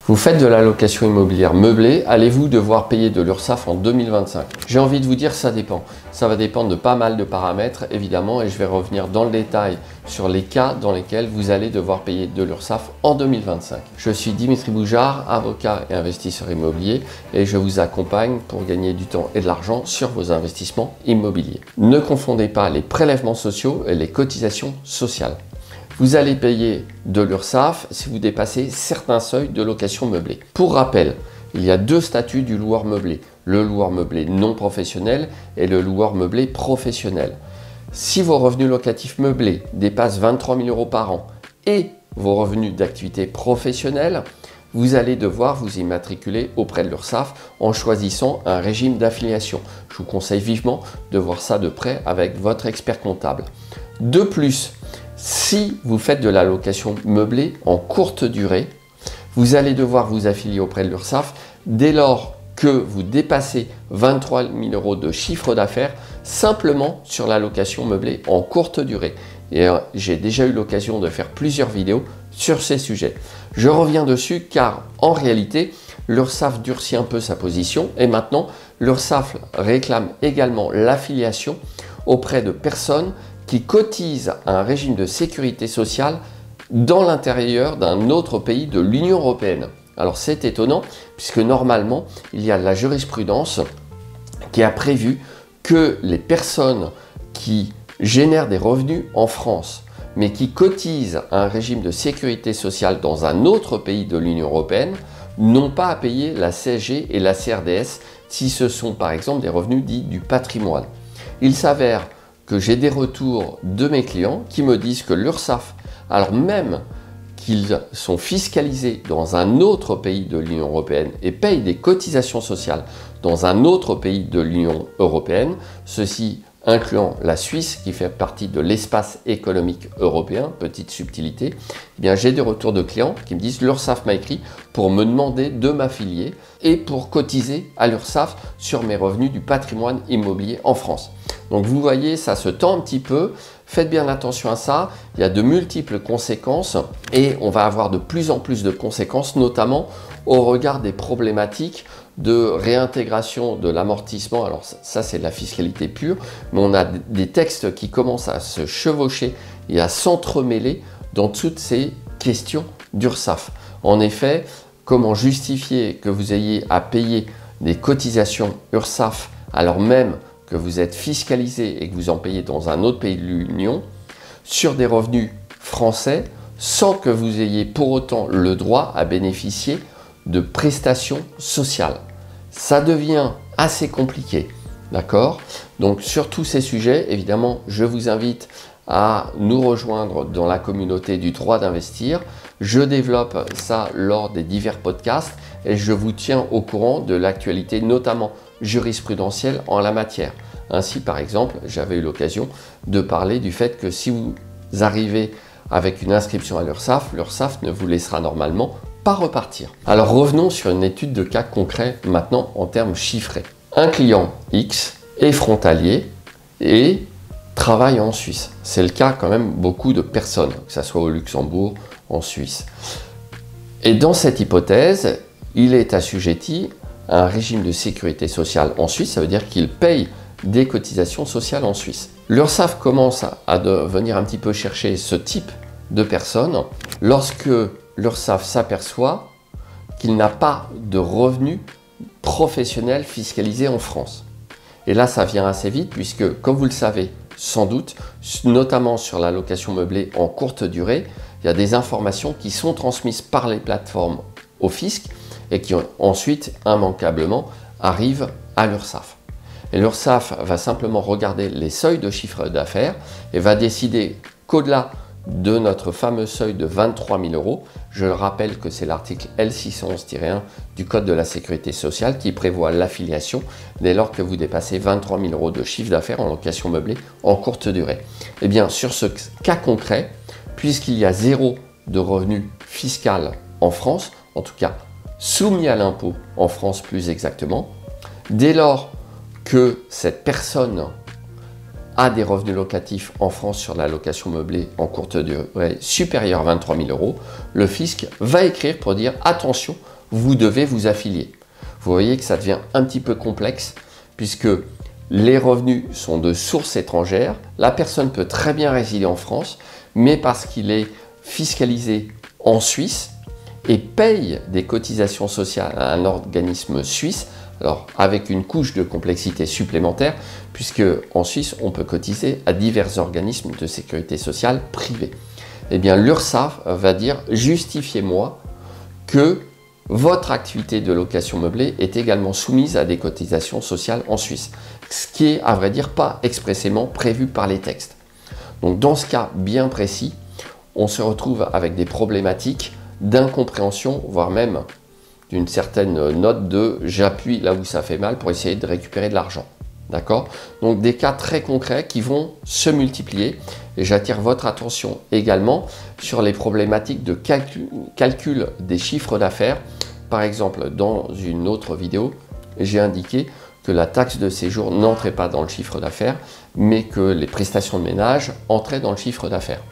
Vous faites de la location immobilière meublée, allez-vous devoir payer de l'URSSAF en 2025? J'ai envie de vous dire ça dépend. Ça va dépendre de pas mal de paramètres évidemment et je vais revenir dans le détail sur les cas dans lesquels vous allez devoir payer de l'URSSAF en 2025. Je suis Dimitri Boujard, avocat et investisseur immobilier et je vous accompagne pour gagner du temps et de l'argent sur vos investissements immobiliers. Ne confondez pas les prélèvements sociaux et les cotisations sociales. Vous allez payer de l'URSSAF si vous dépassez certains seuils de location meublée. Pour rappel, il y a deux statuts du loueur meublé, le loueur meublé non professionnel et le loueur meublé professionnel. Si vos revenus locatifs meublés dépassent 23 000 € par an et vos revenus d'activité professionnelle, vous allez devoir vous immatriculer auprès de l'URSSAF en choisissant un régime d'affiliation. Je vous conseille vivement de voir ça de près avec votre expert comptable. De plus, si vous faites de la location meublée en courte durée, vous allez devoir vous affilier auprès de l'URSSAF dès lors que vous dépassez 23 000 € de chiffre d'affaires simplement sur la location meublée en courte durée. Et j'ai déjà eu l'occasion de faire plusieurs vidéos sur ces sujets. Je reviens dessus car en réalité, l'URSSAF durcit un peu sa position et maintenant l'URSSAF réclame également l'affiliation auprès de personnes qui cotisent à un régime de sécurité sociale dans l'intérieur d'un autre pays de l'Union européenne. Alors c'est étonnant puisque normalement il y a de la jurisprudence qui a prévu que les personnes qui génèrent des revenus en France mais qui cotisent à un régime de sécurité sociale dans un autre pays de l'Union européenne n'ont pas à payer la CSG et la CRDS si ce sont par exemple des revenus dits du patrimoine. Il s'avère que j'ai des retours de mes clients qui me disent que l'URSSAF, alors même qu'ils sont fiscalisés dans un autre pays de l'Union européenne et payent des cotisations sociales dans un autre pays de l'Union européenne, ceci incluant la Suisse qui fait partie de l'espace économique européen, petite subtilité, eh bien j'ai des retours de clients qui me disent l'URSSAF m'a écrit pour me demander de m'affilier et pour cotiser à l'URSSAF sur mes revenus du patrimoine immobilier en France. Donc vous voyez, ça se tend un petit peu, faites bien attention à ça, il y a de multiples conséquences et on va avoir de plus en plus de conséquences, notamment au regard des problématiques de réintégration de l'amortissement. Alors ça c'est de la fiscalité pure, mais on a des textes qui commencent à se chevaucher et à s'entremêler dans toutes ces questions d'URSSAF. En effet, comment justifier que vous ayez à payer des cotisations URSSAF alors même que vous êtes fiscalisé et que vous en payez dans un autre pays de l'Union sur des revenus français sans que vous ayez pour autant le droit à bénéficier de prestations sociales. Ça devient assez compliqué, d'accord? Donc sur tous ces sujets, évidemment, je vous invite à nous rejoindre dans la communauté du droit d'investir. Je développe ça lors des divers podcasts et je vous tiens au courant de l'actualité, notamment jurisprudentielle en la matière. Ainsi, par exemple, j'avais eu l'occasion de parler du fait que si vous arrivez avec une inscription à l'URSSAF, l'URSSAF ne vous laissera normalement pas repartir. Alors revenons sur une étude de cas concret maintenant en termes chiffrés. Un client X est frontalier et travaille en Suisse. C'est le cas quand même beaucoup de personnes, que ce soit au Luxembourg, en Suisse. Et dans cette hypothèse, il est assujetti à un régime de sécurité sociale en Suisse, ça veut dire qu'il paye des cotisations sociales en Suisse. L'URSSAF commence à venir un petit peu chercher ce type de personnes lorsque l'URSSAF s'aperçoit qu'il n'a pas de revenus professionnels fiscalisés en France. Et là, ça vient assez vite puisque, comme vous le savez sans doute, notamment sur la location meublée en courte durée, il y a des informations qui sont transmises par les plateformes au fisc et qui ensuite, immanquablement, arrivent à l'URSSAF. Et l'URSSAF va simplement regarder les seuils de chiffre d'affaires et va décider qu'au-delà de notre fameux seuil de 23 000 €, je le rappelle que c'est l'article L611-1 du Code de la Sécurité sociale qui prévoit l'affiliation dès lors que vous dépassez 23 000 € de chiffre d'affaires en location meublée en courte durée. Et bien sur ce cas concret, puisqu'il y a zéro de revenu fiscal en France, en tout cas soumis à l'impôt en France plus exactement, dès lors que cette personne a des revenus locatifs en France sur la location meublée en courte durée supérieure à 23 000 €, le fisc va écrire pour dire attention, vous devez vous affilier. Vous voyez que ça devient un petit peu complexe puisque les revenus sont de source étrangère. La personne peut très bien résider en France, mais parce qu'il est fiscalisé en Suisse et paye des cotisations sociales à un organisme suisse, alors avec une couche de complexité supplémentaire, puisque en Suisse, on peut cotiser à divers organismes de sécurité sociale privés. Eh bien, l'URSSAF va dire « Justifiez-moi que votre activité de location meublée est également soumise à des cotisations sociales en Suisse », ce qui est, à vrai dire, pas expressément prévu par les textes. Donc, dans ce cas bien précis, on se retrouve avec des problématiques d'incompréhension, voire même d'une certaine note de « j'appuie là où ça fait mal » pour essayer de récupérer de l'argent. D'accord? Donc des cas très concrets qui vont se multiplier et j'attire votre attention également sur les problématiques de calcul des chiffres d'affaires. Par exemple, dans une autre vidéo, j'ai indiqué que la taxe de séjour n'entrait pas dans le chiffre d'affaires, mais que les prestations de ménage entraient dans le chiffre d'affaires.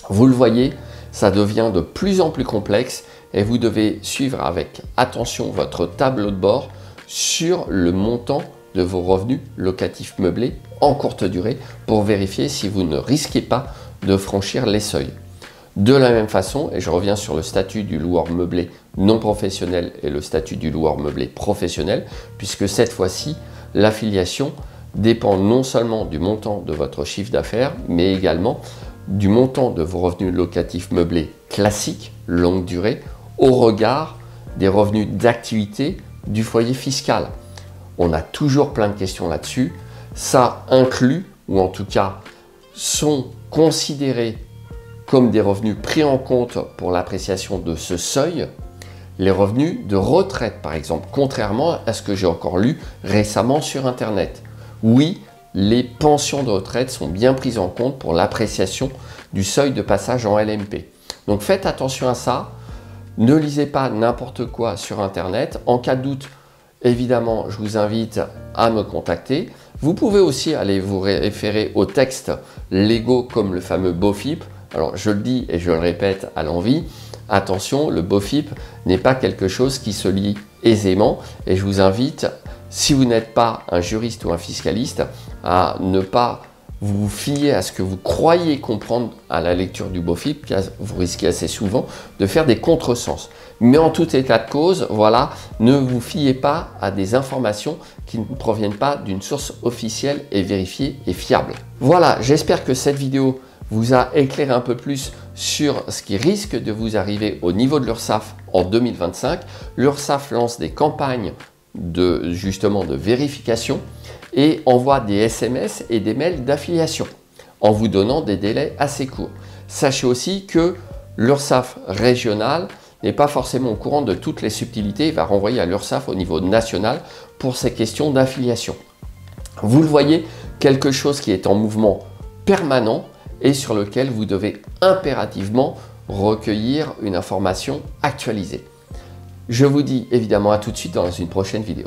Vous le voyez, ça devient de plus en plus complexe et vous devez suivre avec attention votre tableau de bord sur le montant de vos revenus locatifs meublés en courte durée pour vérifier si vous ne risquez pas de franchir les seuils. De la même façon, et je reviens sur le statut du loueur meublé non professionnel et le statut du loueur meublé professionnel, puisque cette fois-ci, l'affiliation dépend non seulement du montant de votre chiffre d'affaires, mais également du montant de vos revenus locatifs meublés classiques, longue durée, au regard des revenus d'activité du foyer fiscal. On a toujours plein de questions là-dessus. Ça inclut, ou en tout cas sont considérés comme des revenus pris en compte pour l'appréciation de ce seuil, les revenus de retraite par exemple, contrairement à ce que j'ai encore lu récemment sur Internet. Oui, les pensions de retraite sont bien prises en compte pour l'appréciation du seuil de passage en LMP. Donc faites attention à ça, ne lisez pas n'importe quoi sur Internet. En cas de doute, évidemment, je vous invite à me contacter. Vous pouvez aussi aller vous référer aux textes légaux comme le fameux BOFIP. Alors je le dis et je le répète à l'envi, attention, le BOFIP n'est pas quelque chose qui se lit aisément et je vous invite, si vous n'êtes pas un juriste ou un fiscaliste, à ne pas vous fiez à ce que vous croyez comprendre à la lecture du BOFIP, car vous risquez assez souvent de faire des contresens. Mais en tout état de cause, voilà, ne vous fiez pas à des informations qui ne proviennent pas d'une source officielle et vérifiée et fiable. Voilà, j'espère que cette vidéo vous a éclairé un peu plus sur ce qui risque de vous arriver au niveau de l'URSSAF en 2025. L'URSSAF lance des campagnes justement de vérification et envoie des SMS et des mails d'affiliation en vous donnant des délais assez courts. Sachez aussi que l'URSSAF régional n'est pas forcément au courant de toutes les subtilités, il va renvoyer à l'URSSAF au niveau national pour ces questions d'affiliation. Vous le voyez, quelque chose qui est en mouvement permanent et sur lequel vous devez impérativement recueillir une information actualisée. Je vous dis évidemment à tout de suite dans une prochaine vidéo.